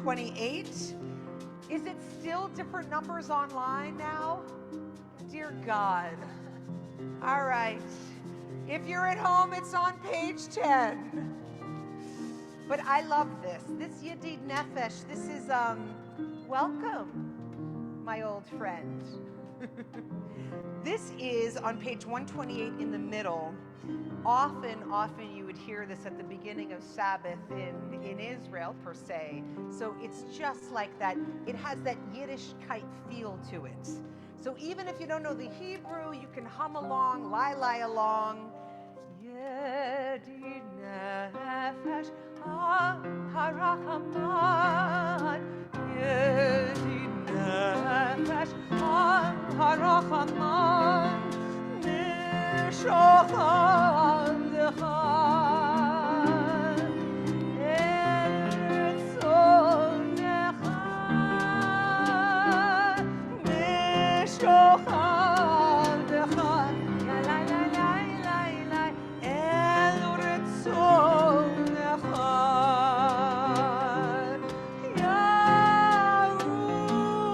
128. Is it still different numbers online now? Dear God. All right. If you're at home, it's on page 10. But I love this. This Yedid Nefesh. This is, welcome, my old friend. This is on page 128 in the middle. Often you would hear this at the beginning of Sabbath in Israel, per se. So it's just like that. It has that Yiddishkeit feel to it. So even if you don't know the Hebrew, you can hum along, lie along. Yedid Nefesh HaRachaman, Yedid Nefesh HaRachaman, Nishocham Decha, Eretzon Decha, Nishocham Decha, La la la la la la, Eretzon Decha,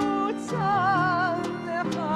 Yarutzam Decha,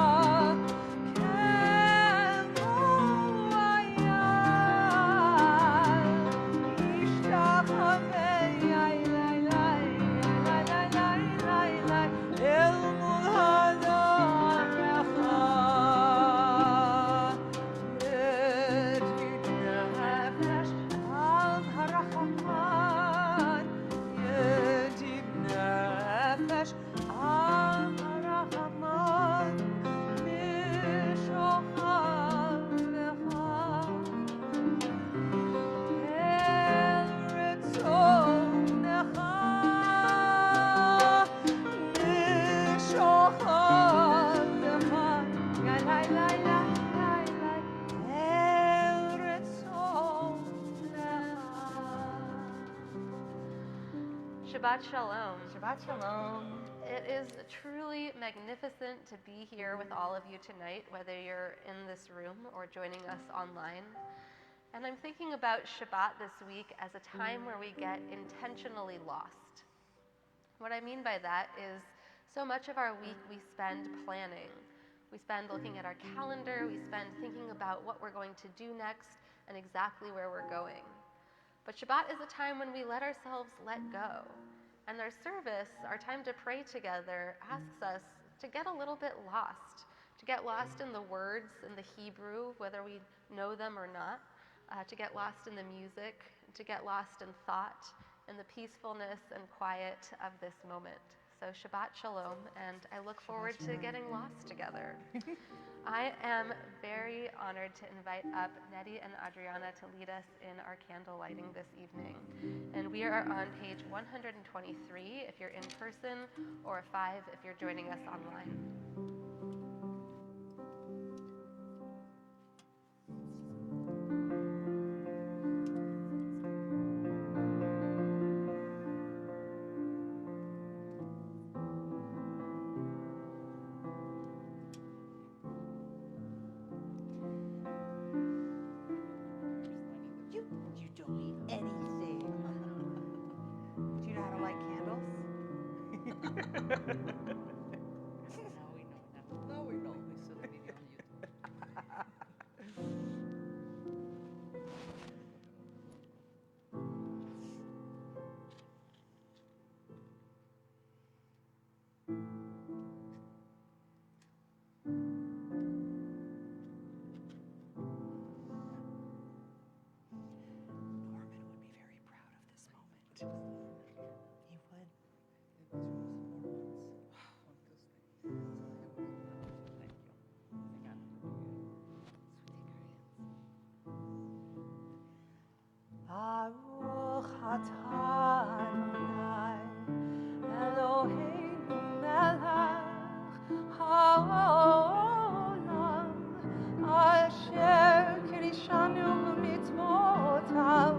Shabbat Shalom. Shabbat Shalom. It is truly magnificent to be here with all of you tonight, whether you're in this room or joining us online. And I'm thinking about Shabbat this week as a time where we get intentionally lost. What I mean by that is so much of our week we spend planning. We spend looking at our calendar, we spend thinking about what we're going to do next and exactly where we're going. But Shabbat is a time when we let ourselves let go. And our service, our time to pray together, asks us to get a little bit lost, to get lost in the words in the Hebrew, whether we know them or not, to get lost in the music, to get lost in thought, in the peacefulness and quiet of this moment. So Shabbat Shalom, and I look forward to getting lost together. I am very honored to invite up Nettie and Adriana to lead us in our candle lighting this evening. And we are on page 123 if you're in person, or 5 if you're joining us online. You don't need anything. Do you know how to light candles? Now we know. We saw the video on YouTube. Norman would be very proud of this moment. He would. Baruch atah Adonai, Eloheinu melech haolam, asher kirishanu b'mitzvotav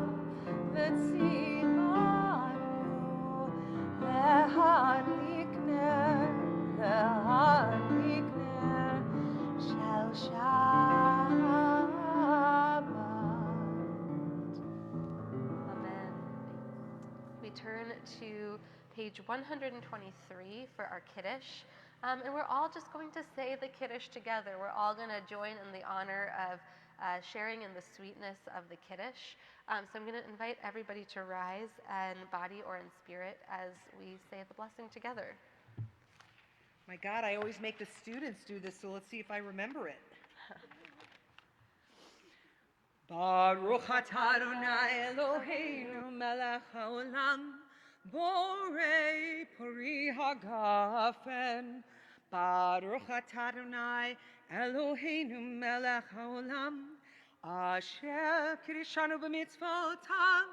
v'tzivanu להדליק נר של שבת. Amen. page 123 for our Kiddush. And we're all just going to say the Kiddush together. We're all going to join in the honor of sharing in the sweetness of the Kiddush. So I'm going to invite everybody to rise in body or in spirit as we say the blessing together. My God, I always make the students do this, so let's see if I remember it. Baruch atah Adonai Eloheinu melech haolam, borei pori hagafen. Baruch atah Adonai Eloheinu melech haolam, asher kirishanu b'mitzvotav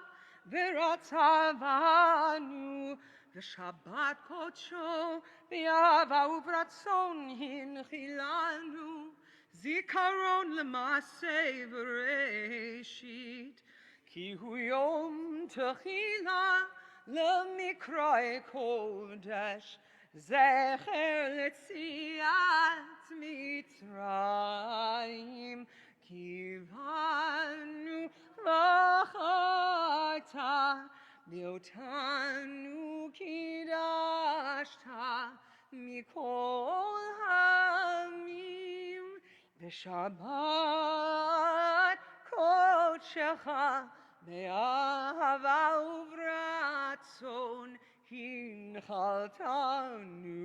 v'ratzavanu v'shabbat kodsho v'yava uvratzon hinchilanu. Zikaron lemase v'reshit, ki hu yom techila lemikra kodesh, zecher letziat Mitzrayim, kivanu v'chata, v'otanu kidashta, mikol hamim. Shabbat kodshecha be'ahava uvratzon hinchaltanu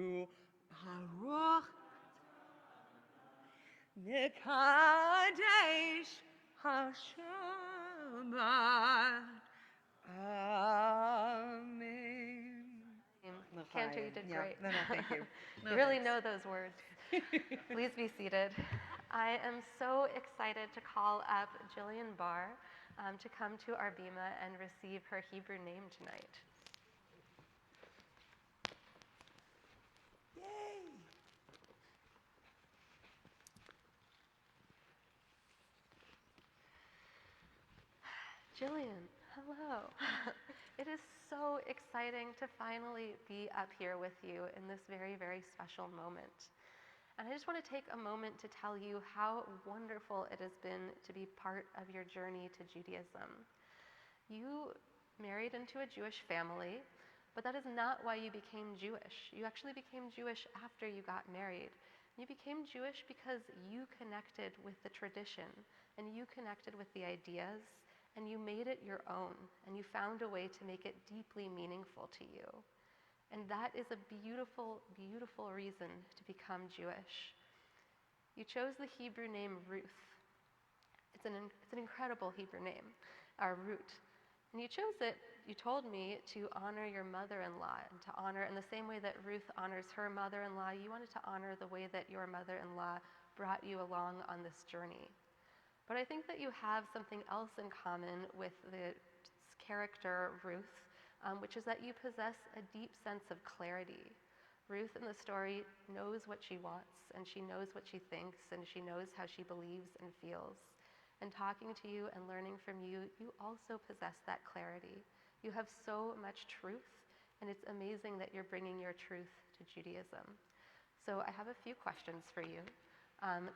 baruch nekadesh hashabbat. Amen. Cantor, you did great. No, thank you. You really know those words. Please be seated. I am so excited to call up Jillian Barr to come to our bima and receive her Hebrew name tonight. Yay! Jillian, hello. It is so exciting to finally be up here with you in this very, very special moment. And I just want to take a moment to tell you how wonderful it has been to be part of your journey to Judaism. You married into a Jewish family, but that is not why you became Jewish. You actually became Jewish after you got married. You became Jewish because you connected with the tradition, and you connected with the ideas, and you made it your own, and you found a way to make it deeply meaningful to you. And that is a beautiful, beautiful reason to become Jewish. You chose the Hebrew name Ruth. It's an incredible Hebrew name, Ruth. And you chose it, you told me, to honor your mother-in-law, and to honor in the same way that Ruth honors her mother-in-law, you wanted to honor the way that your mother-in-law brought you along on this journey. But I think that you have something else in common with the character Ruth, which is that you possess a deep sense of clarity. Ruth in the story knows what she wants, and she knows what she thinks, and she knows how she believes and feels. And talking to you and learning from you, you also possess that clarity. You have so much truth, and it's amazing that you're bringing your truth to Judaism. So I have a few questions for you.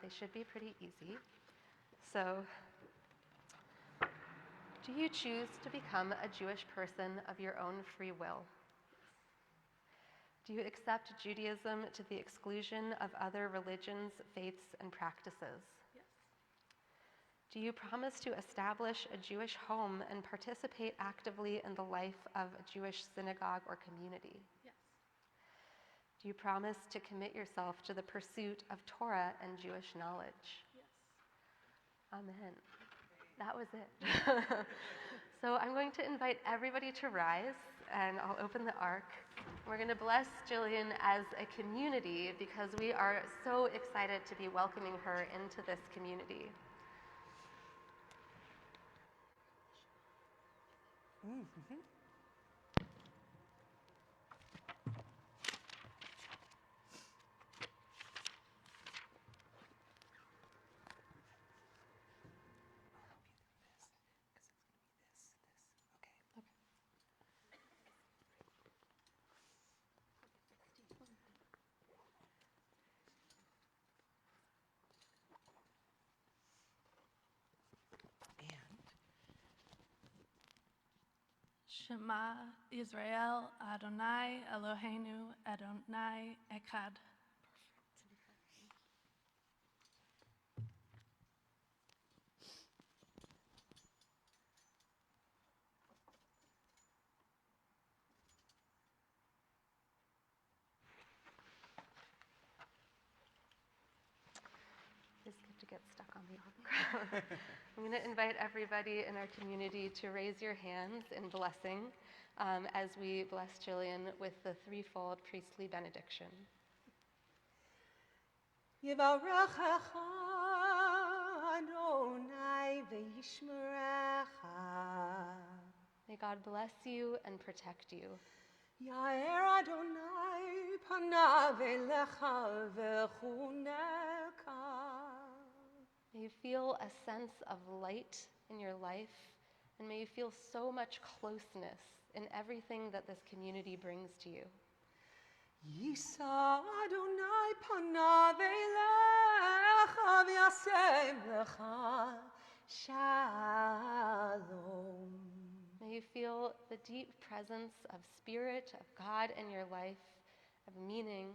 They should be pretty easy. So, do you choose to become a Jewish person of your own free will? Do you accept Judaism to the exclusion of other religions, faiths, and practices? Yes. Do you promise to establish a Jewish home and participate actively in the life of a Jewish synagogue or community? Yes. Do you promise to commit yourself to the pursuit of Torah and Jewish knowledge? Yes. Amen. That was it. So I'm going to invite everybody to rise, and I'll open the ark. We're going to bless Jillian as a community because we are so excited to be welcoming her into this community. Mm-hmm. Shema Israel, Adonai Eloheinu, Adonai Echad. It's good to get stuck on the ground. I'm going to invite everybody in our community to raise your hands in blessing as we bless Jillian with the threefold priestly benediction. Yivarechecha Adonai v'yishmerecha. May God bless you and protect you. Yair Adonai panav elecha v'chuneka. May you feel a sense of light in your life, and may you feel so much closeness in everything that this community brings to you. Yisa Adonai panav elecha v'yasem lecha shalom. May you feel the deep presence of Spirit of God in your life, of meaning,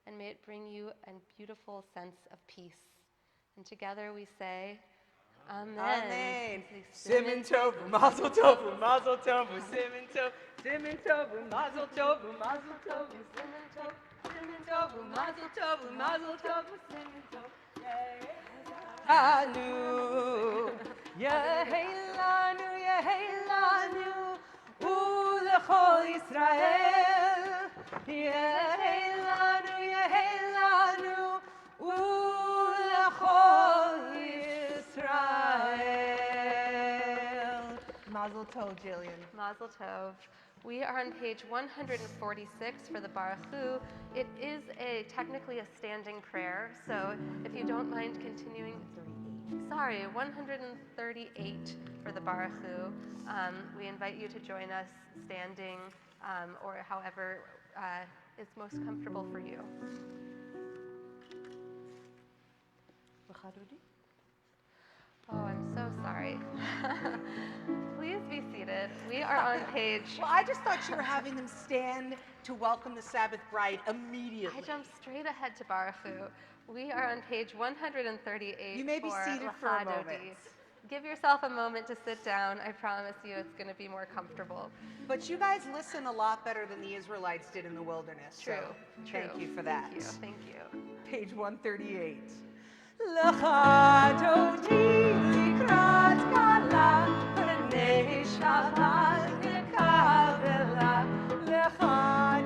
and may it bring you a beautiful sense of peace. And together we say, Amen. Amen. Siman tov, mazel tov, mazel tov, siman tov, siman tov, mazel tov, mazel tov, siman tov, siman tov, mazel tov, mazel tov, siman tov. Anu, Yehelanu, Yehelanu, u'lechol Yisrael. Yehelanu, Yehelanu, u'lechol Yisrael. Mazel tov, Jillian. Mazel tov. We are on page 146 for the Baruch Hu. It is technically a standing prayer, so if you don't mind continuing. 138 for the Baruch Hu. We invite you to join us standing or however is most comfortable for you. Oh, I'm so sorry. Please be seated. We are on page... Well, I just thought you were having them stand to welcome the Sabbath bride immediately. I jumped straight ahead to Baruch Hu. We are on page 138. You may be seated for a moment. Give yourself a moment to sit down. I promise you it's going to be more comfortable. But you guys listen a lot better than the Israelites did in the wilderness. True. So thank you for that. Thank you. Page 138. Lecha dodi likrat kala, b'nei Shabbat nekavela. Lecha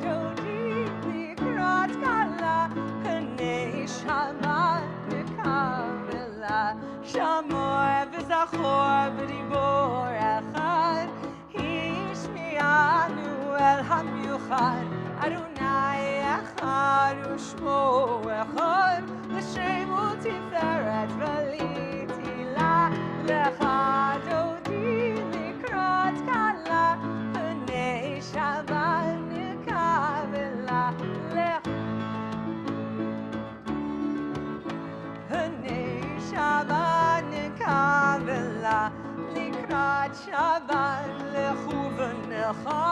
dodi likrat kala, b'nei Shabbat nekavela. Shamoy v'zachor v'dibor echad, hishmianu el hamyuchad. Adonai echad u'shmo echad, l'shem u'tiferet v'litila. Lecha dodi likrat kala, b'nei Shabbat nekavela. B'nei Shabbat nekavela. Likrat Shabbat lechu v'necha,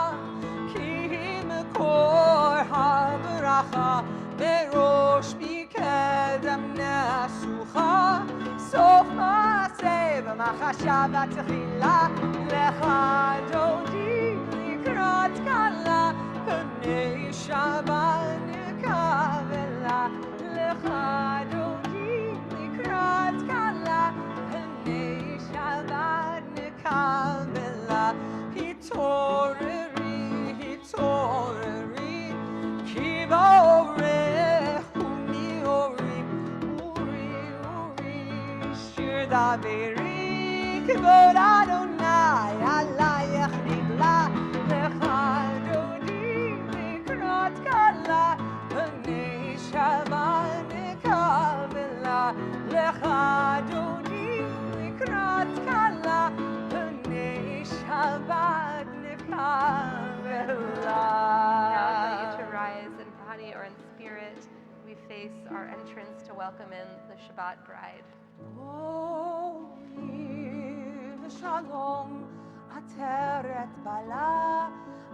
ki mekor ha'baracha, berosh mikedem nesucha, sof ma'aseh v'machasha v'techila. Lecha dodi likrat kala, b'nei Shabbat nekavela. Lecha dodi likrat kala, b'nei Shabbat nekavela. Hitoreri, hitoreri, ki ba'orech u'mi'ori, uri, uri, shir daveri, kivod Adonai alayech nigla. Lecha dodi likrat kala, b'nei Shabbat nekavela. Lecha dodi likrat kala, b'nei Shabbat nekavela. Now I invite you to rise in body or in spirit. We face our entrance to welcome in the Shabbat bride. Shalom, עטרת בעלה,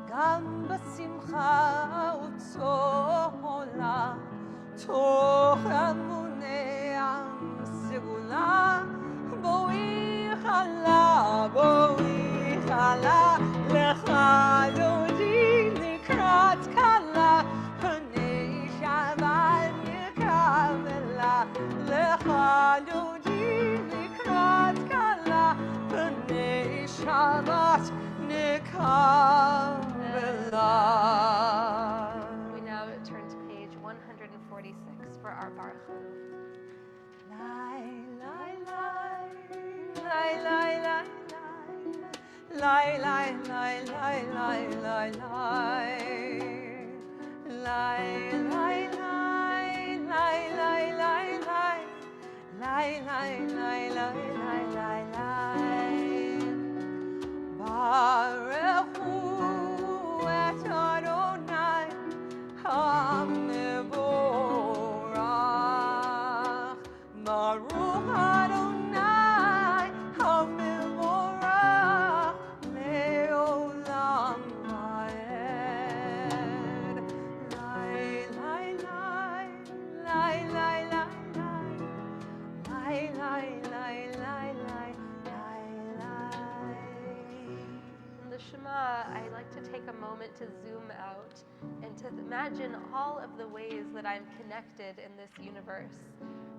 גם בשמחה וצהלה, תוך המוני סגולה, בואי חלה, לך דודי לקראת כלה, פני שבת נקבלה, לך דודי לקראת כלה, פני שבת נקבלה. We now turn to page 146 for our Baruch. Baruch Adonai, HaMevorach, Le'olam Va'ed. Lai, lai, lai, lai, lai, lai, lai, lai, lai, lai, lai, lai, lai. In the Shema, I like to take a moment to zoom out and to imagine all of the ways that I'm connected in this universe.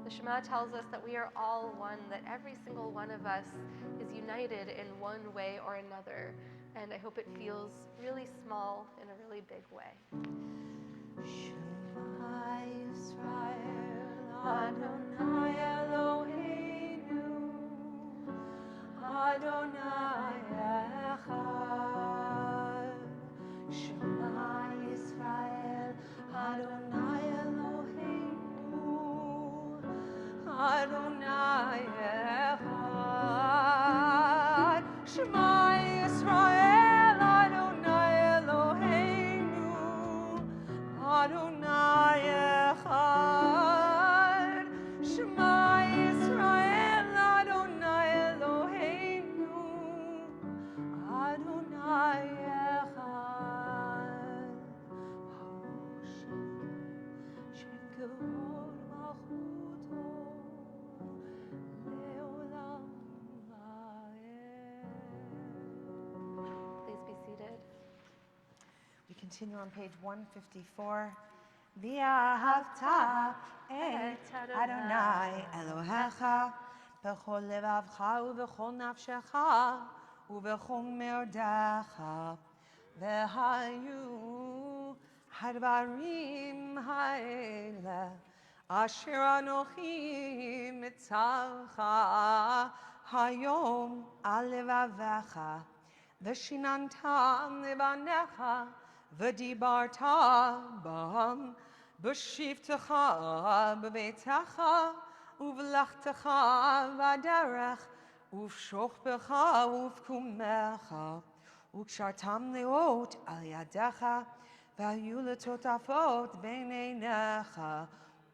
The Shema tells us that we are all one, that every single one of us is united in one way or another. And I hope it feels really small in a really big way. Shema Yisrael, Adonai Eloheinu, Adonai Echad. Shema Yisrael, Adonai Eloheinu, Adonai Echad. Shema Yisrael, Adonai Eloheinu, Adonai Echad. Shema Yisrael, Adonai Eloheinu, Adonai Echad. Shem kavod malchuto leolam va'ed. Please be seated. We continue on page 154. V'ahavta et Adonai Elohecha b'chol levavcha u'b'chol nafshecha u'b'chol merdecha v'hayu hadvarim ha'ele asher anochi mitzavcha hayom al levavecha v'shinantam levanecha v'dibarta bam b'shivtecha b'beitecha uv'lachtecha v'aderech uv'shochbecha uv'kumecha u'kshartam leot al yadecha v'hayu letotafot b'neinecha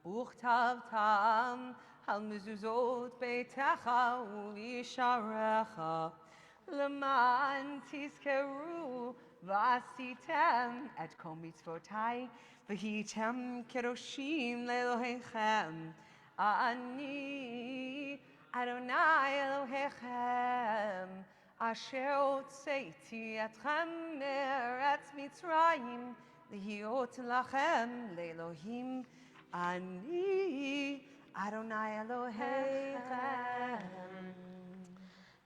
u'chtavtam al mezuzot beitecha u'visharecha leman tizkeru v'asitem et kol mitzvotai v'hitem kedoshim le'elohechem ani Adonai Elohechem asher hotzeiti etchem me'eretz Mitzrayim lihiot lachem le'elohim ani Adonai Elohechem.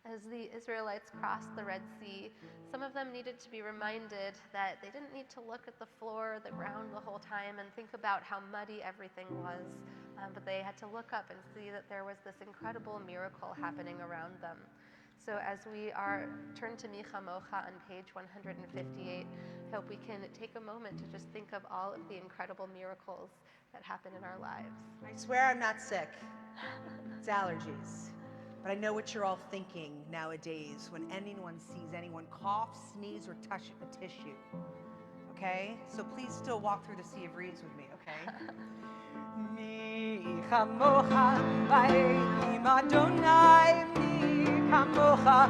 As the Israelites crossed the Red Sea, some of them needed to be reminded that they didn't need to look at the floor, the ground the whole time and think about how muddy everything was, but they had to look up and see that there was this incredible miracle happening around them. So as we are turned to Micha Mocha on page 158, I hope we can take a moment to just think of all of the incredible miracles that happen in our lives. I swear I'm not sick. It's allergies. But I know what you're all thinking nowadays when anyone sees anyone cough, sneeze, or touch a tissue. Okay? So please still walk through the Sea of Reeds with me, okay? Mi chamocha va'elim Adonai, mi chamocha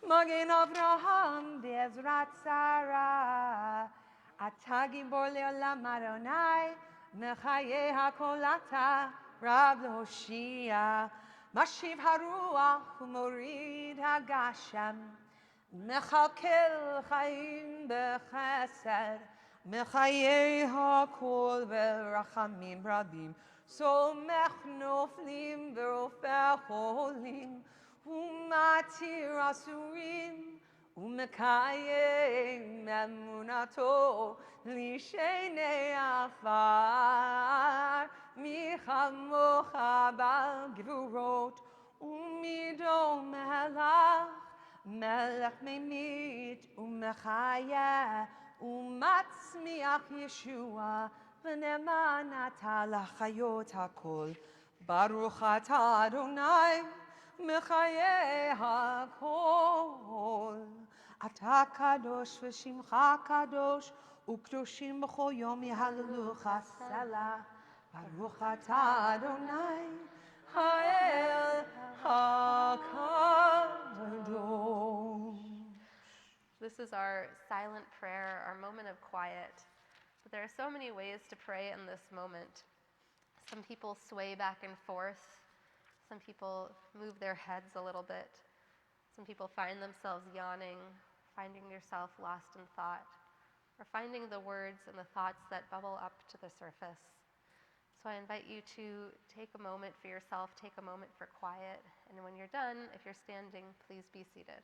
Magen Avraham Bezrat Sarah אתה גיבור לעולם אדוני, מחיי הכל אתה, רב להושיע. משיב הרוח ומוריד הגשם, מכלכל חיים בחסד, מחיי הכל ברחמים רבים, סומך נופלים ורופא חולים, ומתיר אסורים, ומקיים אמונתו לשני עפר. מי כמוך בגבורות ומידו מלך, מלך ממית ומחיה ומצמיח ישוע, ונאמן אתה לחיות הכל. ברוך אתה אדוני מחיי הכל. אתה קדוש ושמך קדוש, וקדושים בכל יום יהללוך סלה. ברוך אתה אדוני האל הקדוש. This is our silent prayer, our moment of quiet. But there are so many ways to pray in this moment. Some people sway back and forth. Some people move their heads a little bit. Some people find themselves yawning, finding yourself lost in thought, or finding the words and the thoughts that bubble up to the surface. So I invite you to take a moment for yourself, take a moment for quiet, and when you're done, if you're standing, please be seated.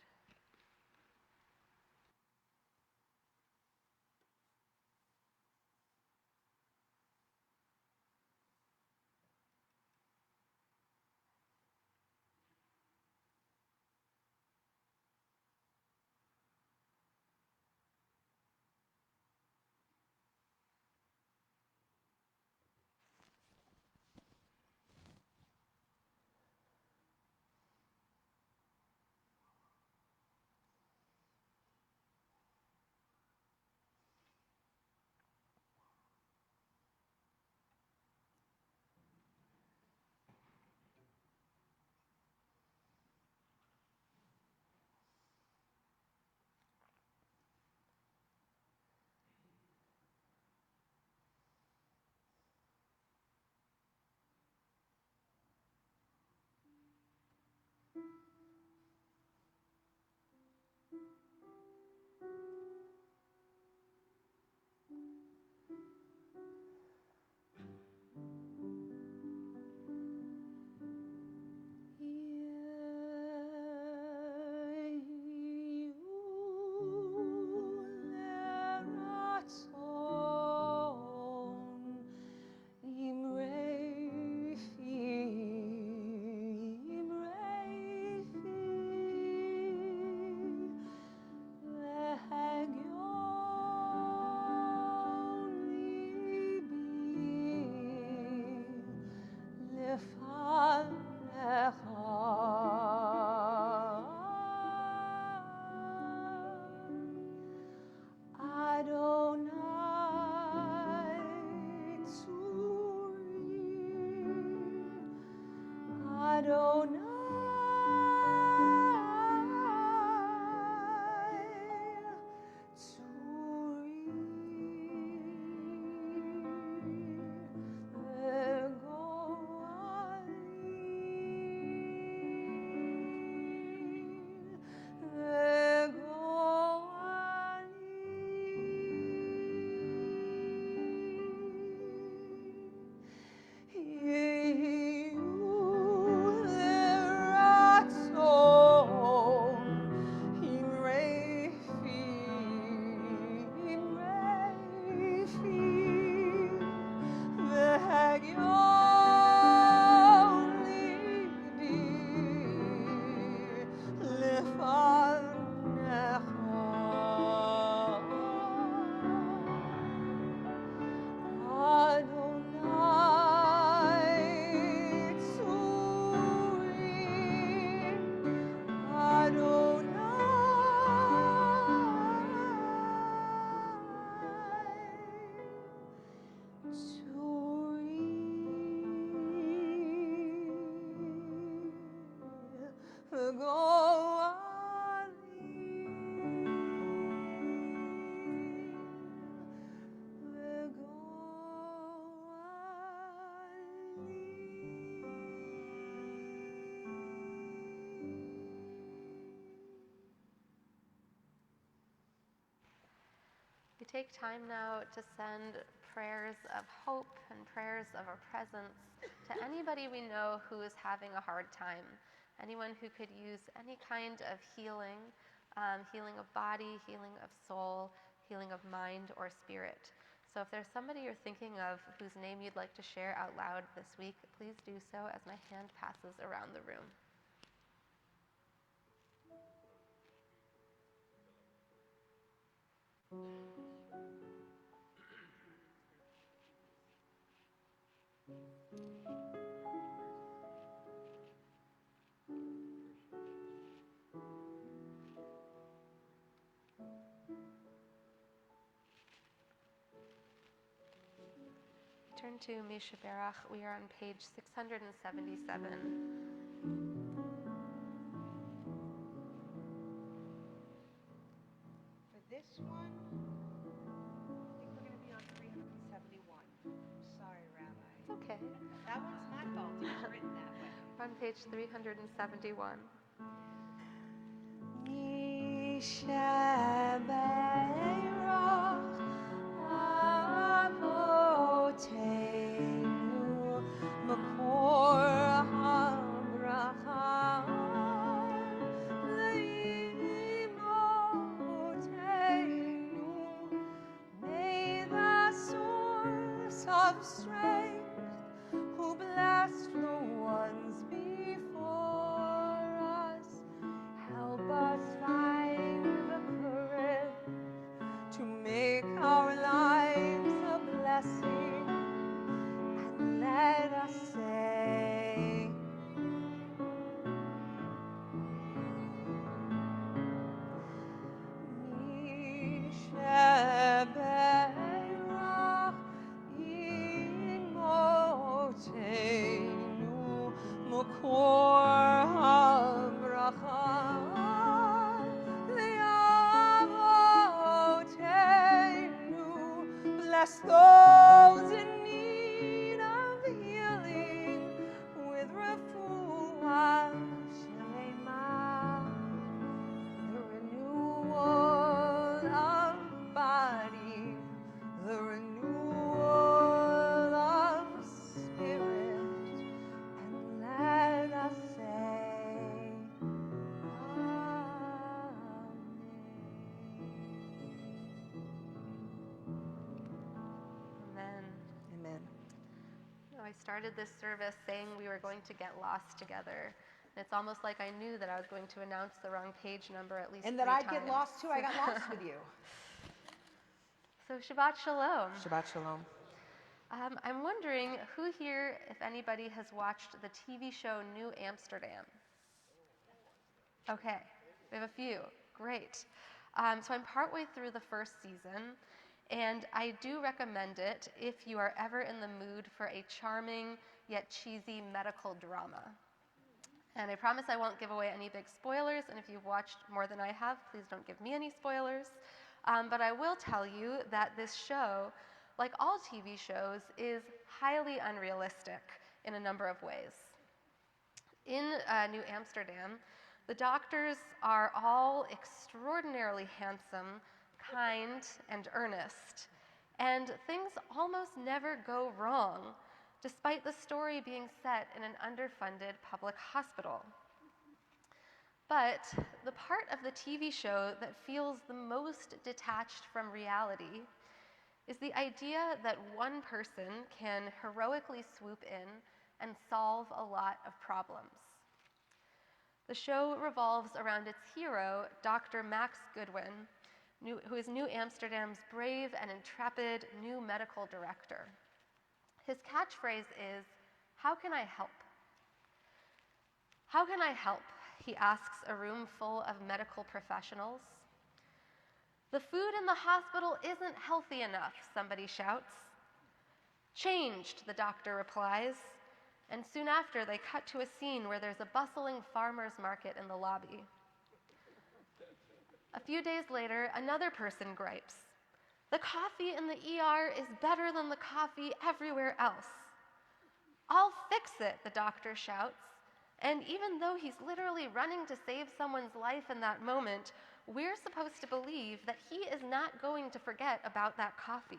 take time now to send prayers of hope and prayers of a presence to anybody we know who is having a hard time, anyone who could use any kind of healing, healing of body, healing of soul, healing of mind or spirit. So if there's somebody you're thinking of whose name you'd like to share out loud this week, please do so as my hand passes around the room. Turn to Misha Berach. We are on page 677. For this one, I think we're going to be on 371. Sorry, Rabbi. It's okay. That one's my fault. It was written that way. We're on page 371. May the source of strength, who blessed the ones before us, help us find the courage to make our lives a blessing, and let us say, Misheberach imotenu mokor habracha leavotenu. Bless those in need of healing with refuah shlema, the renewal of body, the renewal of spirit, and let us say, Amen. Amen. No, I started this service saying we were going to get lost together. And it's almost like I knew that I was going to announce the wrong page number at least And 3 that I'd times. get lost too. I got lost with you. So Shabbat Shalom. Shabbat Shalom. I'm wondering who here, if anybody, has watched the TV show New Amsterdam? Okay, we have a few. Great. So I'm partway through the first season, and I do recommend it if you are ever in the mood for a charming yet cheesy medical drama. And I promise I won't give away any big spoilers, and if you've watched more than I have, please don't give me any spoilers. But I will tell you that this show, like all TV shows, is highly unrealistic in a number of ways. In New Amsterdam, the doctors are all extraordinarily handsome, kind, and earnest. And things almost never go wrong, despite the story being set in an underfunded public hospital. But the part of the TV show that feels the most detached from reality is the idea that one person can heroically swoop in and solve a lot of problems. The show revolves around its hero, Dr. Max Goodwin, who is New Amsterdam's brave and intrepid new medical director. His catchphrase is, "How can I help?" How can I help? He asks a room full of medical professionals. The food in the hospital isn't healthy enough, somebody shouts. Changed, the doctor replies, and soon after they cut to a scene where there's a bustling farmer's market in the lobby. A few days later, another person gripes. The coffee in the ER is better than the coffee everywhere else. I'll fix it, the doctor shouts. And even though he's literally running to save someone's life in that moment, we're supposed to believe that he is not going to forget about that coffee.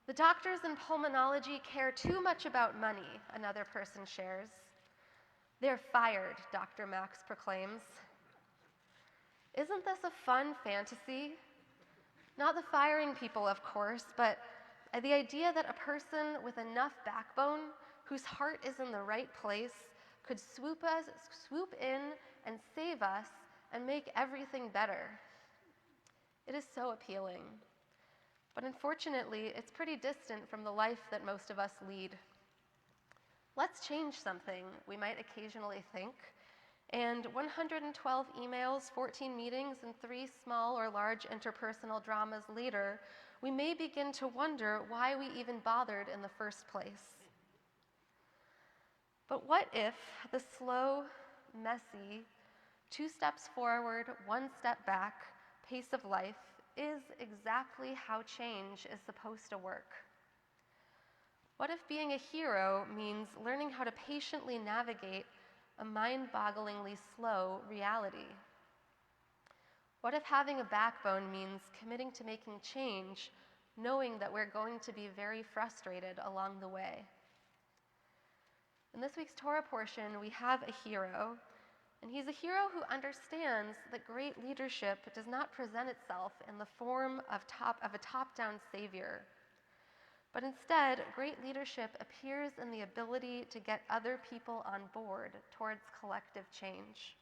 The doctors in pulmonology care too much about money, another person shares. They're fired, Dr. Max proclaims. Isn't this a fun fantasy? Not the firing people, of course, but the idea that a person with enough backbone, whose heart is in the right place, could swoop in and save us and make everything better. It is so appealing. But unfortunately, it's pretty distant from the life that most of us lead. Let's change something, we might occasionally think. And 112 emails, 14 meetings, and 3 small or large interpersonal dramas later, we may begin to wonder why we even bothered in the first place. But what if the slow, messy, 2 steps forward, 1 step back pace of life is exactly how change is supposed to work? What if being a hero means learning how to patiently navigate a mind-bogglingly slow reality? What if having a backbone means committing to making change, knowing that we're going to be very frustrated along the way? In this week's Torah portion, we have a hero, and he's a hero who understands that great leadership does not present itself in the form of a top-down savior. But instead, great leadership appears in the ability to get other people on board towards collective change.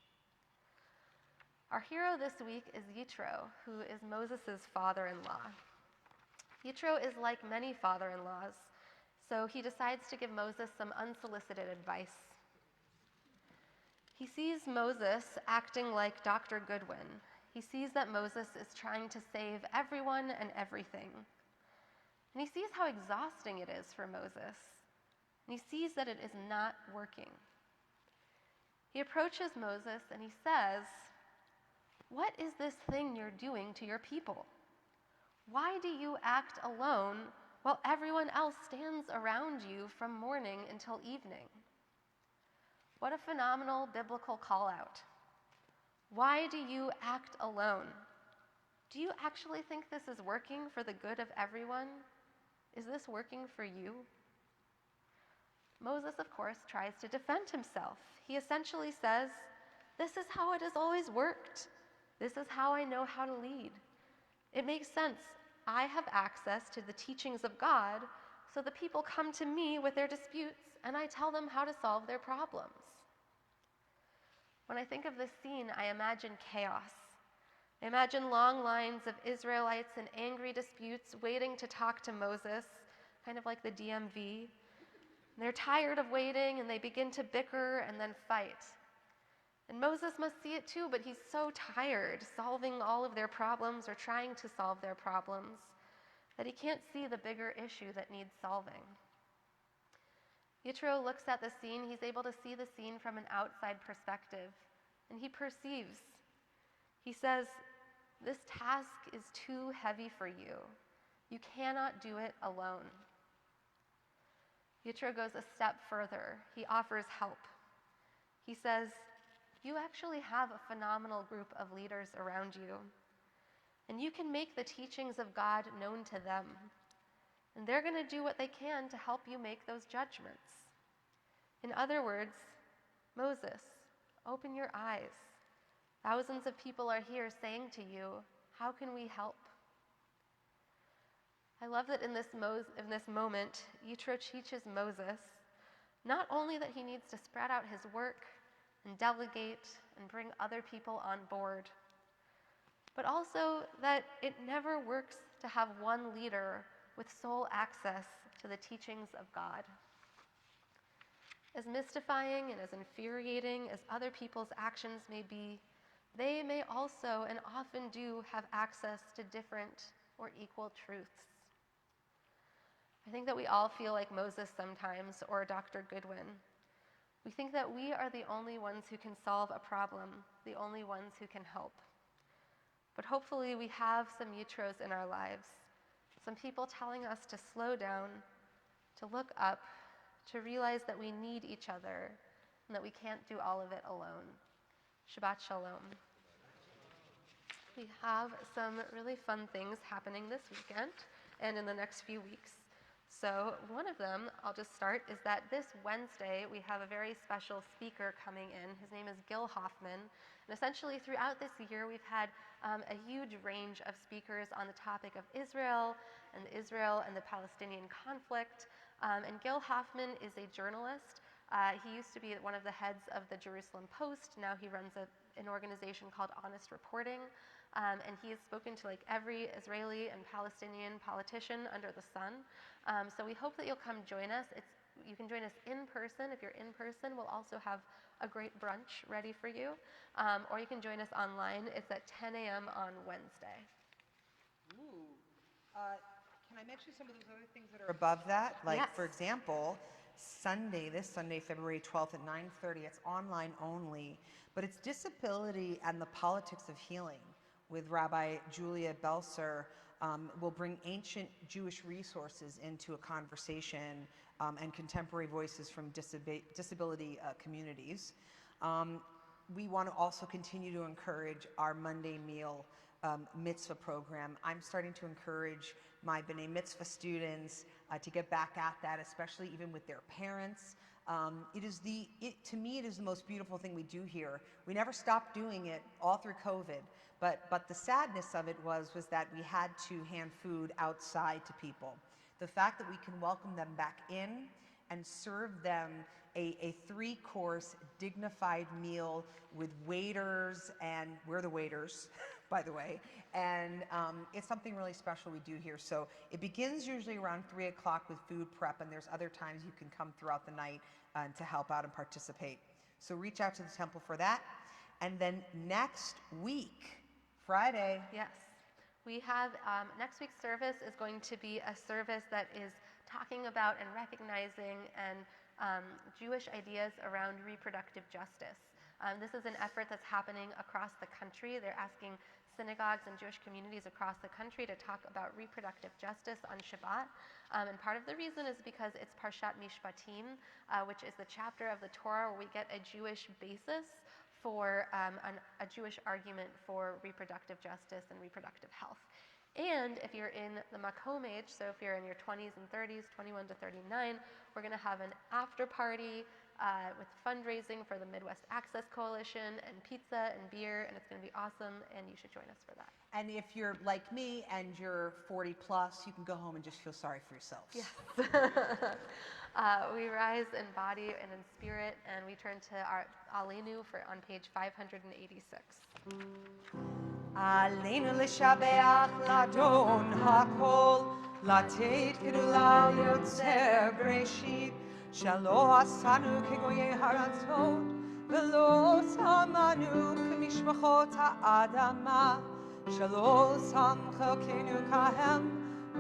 Our hero this week is Yitro, who is Moses' father-in-law. Yitro is like many father-in-laws, so he decides to give Moses some unsolicited advice. He sees Moses acting like Dr. Goodwin. He sees that Moses is trying to save everyone and everything. And he sees how exhausting it is for Moses. And he sees that it is not working. He approaches Moses and he says, "What is this thing you're doing to your people? Why do you act alone while everyone else stands around you from morning until evening?" What a phenomenal biblical call out. Why do you act alone? Do you actually think this is working for the good of everyone? Is this working for you? Moses, of course, tries to defend himself. He essentially says, "This is how it has always worked. This is how I know how to lead. It makes sense. I have access to the teachings of God, so the people come to me with their disputes, and I tell them how to solve their problems." When I think of this scene, I imagine chaos. I imagine long lines of Israelites in angry disputes waiting to talk to Moses, kind of like the DMV. They're tired of waiting, and they begin to bicker and then fight. And Moses must see it too, but he's so tired solving all of their problems or trying to solve their problems that he can't see the bigger issue that needs solving. Yitro looks at the scene. He's able to see the scene from an outside perspective, and he perceives. He says, "This task is too heavy for you. You cannot do it alone." Yitro goes a step further. He offers help. He says, "You actually have a phenomenal group of leaders around you, and you can make the teachings of God known to them, and they're going to do what they can to help you make those judgments. In other words, Moses, open your eyes. Thousands of people are here saying to you, how can we help?" I love that in this moment, Yitro teaches Moses not only that he needs to spread out his work and delegate and bring other people on board, but also that it never works to have one leader with sole access to the teachings of God. As mystifying and as infuriating as other people's actions may be, they may also and often do have access to different or equal truths. I think that we all feel like Moses sometimes, or Dr. Goodwin. We think that we are the only ones who can solve a problem, the only ones who can help. But hopefully we have some Yitros in our lives, some people telling us to slow down, to look up, to realize that we need each other and that we can't do all of it alone. Shabbat Shalom. We have some really fun things happening this weekend and in the next few weeks. So one of them, I'll just start, is that this Wednesday we have a very special speaker coming in. His name is Gil Hoffman. And essentially throughout this year we've had a huge range of speakers on the topic of Israel and the Palestinian conflict. And Gil Hoffman is a journalist. He used to be one of the heads of the Jerusalem Post. Now he runs an organization called Honest Reporting. And he has spoken to like every Israeli and Palestinian politician under the sun. So we hope that you'll come join us. You can join us in person. If you're in person, we'll also have a great brunch ready for you. Or you can join us online. It's at 10 a.m. on Wednesday. Ooh. Can I mention some of those other things that are above that? Like, Yes. for example, this Sunday, February 12th at 9:30, it's online only, but it's Disability and the Politics of Healing with Rabbi Julia Belser. Will bring ancient Jewish resources into a conversation and contemporary voices from disability communities. We want to also continue to encourage our Monday meal mitzvah program. I'm starting to encourage my B'nai Mitzvah students to get back at that, especially even with their parents. To me, it is the most beautiful thing we do here. We never stopped doing it all through COVID, but the sadness of it was that we had to hand food outside to people. The fact that we can welcome them back in and serve them a 3-course dignified meal with waiters, and we're the waiters, by the way, and it's something really special we do here. So it begins usually around 3 o'clock with food prep, and there's other times you can come throughout the night to help out and participate. So reach out to the temple for that. And then next week, Friday. Yes. We have next week's service is going to be a service that is talking about and recognizing and Jewish ideas around reproductive justice. This is an effort that's happening across the country. They're asking synagogues and Jewish communities across the country to talk about reproductive justice on Shabbat. And part of the reason is because it's Parshat Mishpatim, which is the chapter of the Torah where we get a Jewish basis for a Jewish argument for reproductive justice and reproductive health. And if you're in the Makom age, so if you're in your 20s and 30s, 21 to 39, we're going to have an after party with fundraising for the Midwest Access Coalition and pizza and beer, and it's going to be awesome, and you should join us for that. And if you're like me and you're 40 plus, you can go home and just feel sorry for yourselves. Yes. We rise in body and in spirit, and we turn to our Aleinu on page 586. עלינו לשבח לאדון הכל, לתת גדולה ליוצר בראשית, שלא עשנו כגויי הארצות, ולא שמנו כמשפחות האדמה, שלא שם חלקנו כהם,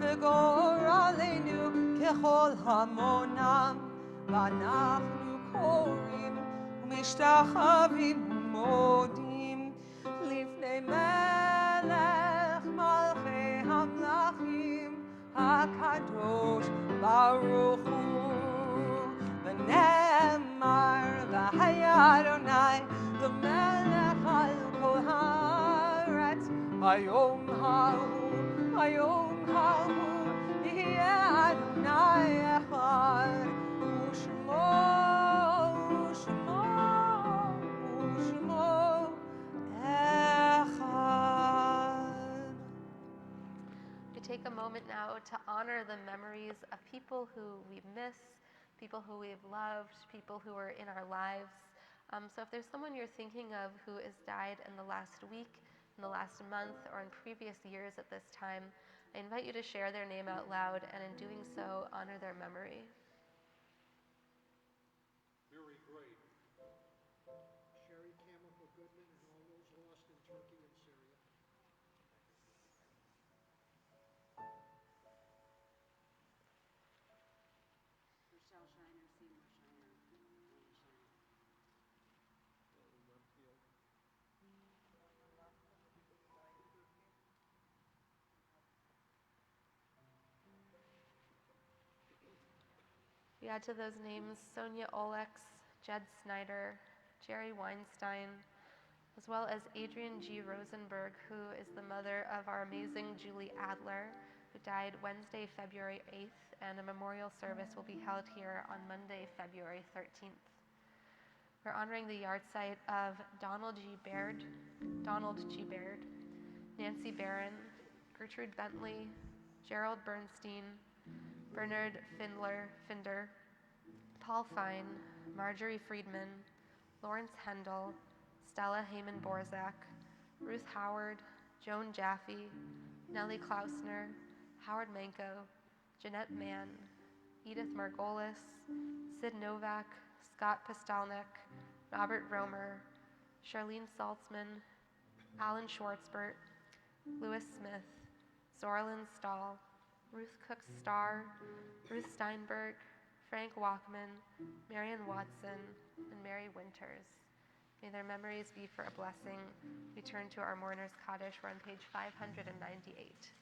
וגורלנו ככל המונם, ואנחנו קוראים ומשתחווים ומודים לפני מלך מלכי המלכים הקדוש ברוך הוא, ונאמר והיה אדוני למלך על כל הארץ, היום ההוא יהיה אדוני אחד, ושמו We take a moment now to honor the memories of people who we miss, people who we've loved, people who are in our lives. So if there's someone you're thinking of who has died in the last week, in the last month, or in previous years at this time, I invite you to share their name out loud, and in doing so, honor their memory. Very great. Sherry Chemical Goodman and all those lost in Turkey and Syria. Michelle Shiner, Seymour Shiner, Annie Shiner. We add to those names Sonia Olex, Jed Snyder, Jerry Weinstein, as well as Adrian G. Rosenberg, who is the mother of our amazing Julie Adler, who died Wednesday, February 8th, and a memorial service will be held here on Monday, February 13th. We're honoring the yahrzeit of Donald G. Baird, Nancy Barron, Gertrude Bentley, Gerald Bernstein, Bernard Finder, Paul Fine, Marjorie Friedman, Lawrence Hendel, Stella Heyman-Borzak, Ruth Howard, Joan Jaffe, Nellie Klausner, Howard Manko, Jeanette Mann, Edith Margolis, Sid Novak, Scott Pistalnik, Robert Romer, Charlene Saltzman, Alan Schwartzbert, Louis Smith, Zorlin Stahl, Ruth Cook Starr, Ruth Steinberg, Frank Walkman, Marion Watson, and Mary Winters. May their memories be for a blessing. We turn to our mourner's Kaddish. We're on page 598.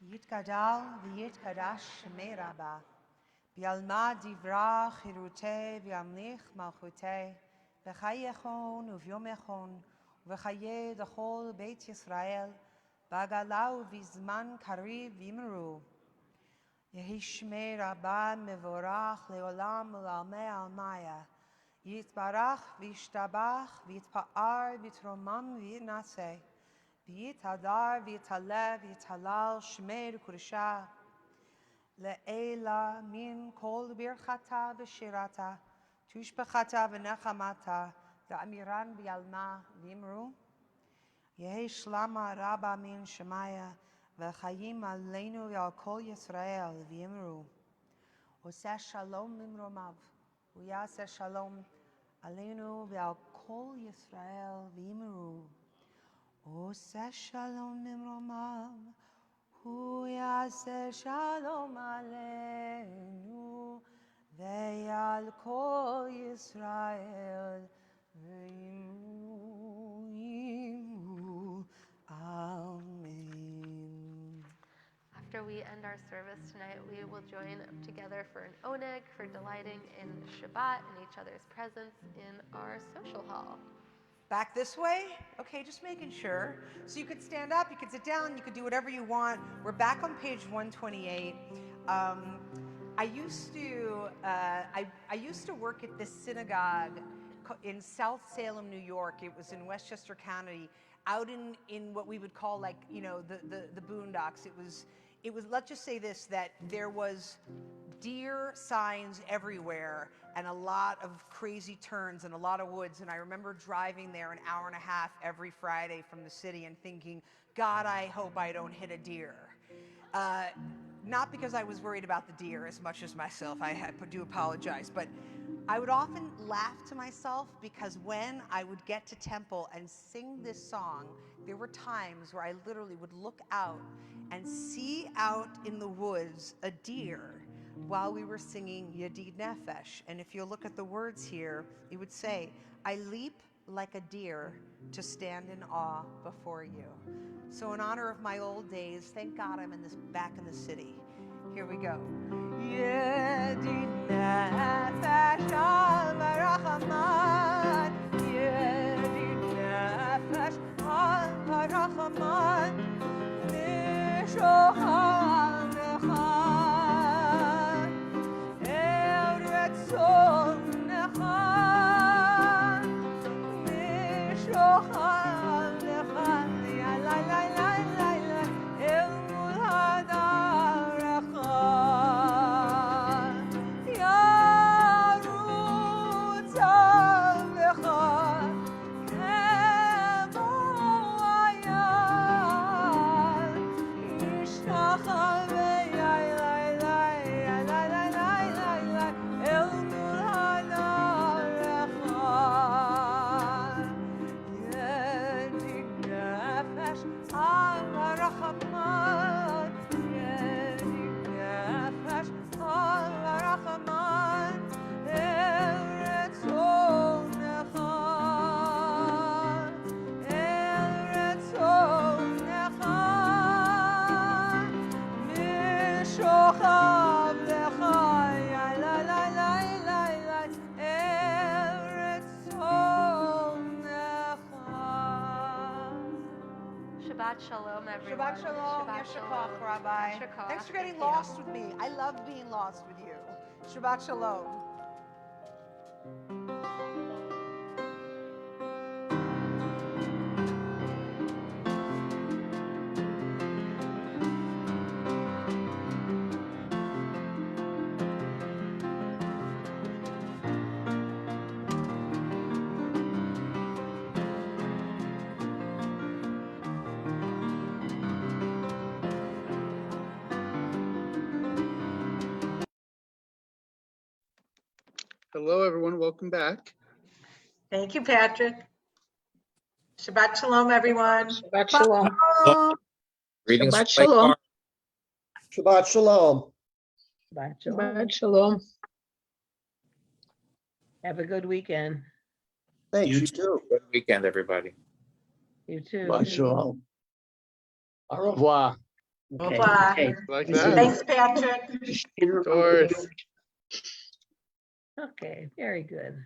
יתגדל ויתקדש שמי רבה, בעלמא דברה חירותי וימליך מלכותי, בחייכון וביומכון, ובחיי דכל בית ישראל, בעגלה ובזמן קריב ימרו. יהי שמי רבה מבורך לעולם ולעלמי עלמיה, יתברך וישתבח ויתפאר ויתרומם ויתנשא, ויתהדר ויתעלה ויתהלל שמי לקודשה, לעילה מן כל ברכתה ושירתה, תושבחתה ונחמתה, ואמירן בעלמא ואמרו, יהי שלמה רבה מן שמיה, וחיים עלינו ועל כל ישראל, ואמרו, עושה שלום ממרומיו, ויעשה שלום עלינו ועל כל ישראל, ואמרו, עושה שלום ממרומיו, הוא יעשה שלום עלינו ועל כל ישראל, ואמרו, amen. After we end our service tonight, we will join together for an oneg, for delighting in Shabbat and each other's presence in our social hall. Back this way? Okay, just making sure. So you could stand up, you could sit down, you could do whatever you want. We're back on page 128. I used to work at this synagogue in South Salem, New York. It was in Westchester County, out in what we would call like, you know, the boondocks. It was, let's just say this, that there was deer signs everywhere and a lot of crazy turns and a lot of woods. And I remember driving there an hour and a half every Friday from the city and thinking, God, I hope I don't hit a deer. Not because I was worried about the deer as much as myself, I do apologize, but I would often laugh to myself because when I would get to temple and sing this song, there were times where I literally would look out and see out in the woods a deer while we were singing Yadid Nefesh. And if you look at the words here, it would say, I leap like a deer to stand in awe before you. So in honor of my old days, thank God I'm back in the city. Here we go. Yadid Nefesh al Barachaman, Yadid Nefesh al Barachaman, Nishochal Nechad, El Retzon Nechad, Nishochal Nechad, Ya la la la la la, El Mulhadar Echad, Yarutz Avechad, Kemo Ayal, Nishtachal V'yai lai lai, lai lai lai lai lai, El Mulhadar Echad, Shabbat Shalom, everyone. Shabbat Shalom. Shabbat Yasher Shalom. koach, Rabbi. Yasher koach. Thanks for getting Thank you. lost with me. I love being lost with you. Shabbat Shalom. Hello, everyone. Welcome back. Thank you, Patrick. Shabbat Shalom, everyone. Shabbat Shalom. Greetings Shabbat from Lake Shalom. Park. Shabbat Shalom. Shabbat Shalom. Have a good weekend. Thanks, You you too. too. Good weekend, everybody. You too. Shabbat Shalom. Au revoir. Au revoir. Like This that. Thanks, Patrick. Of course. Okay, very good.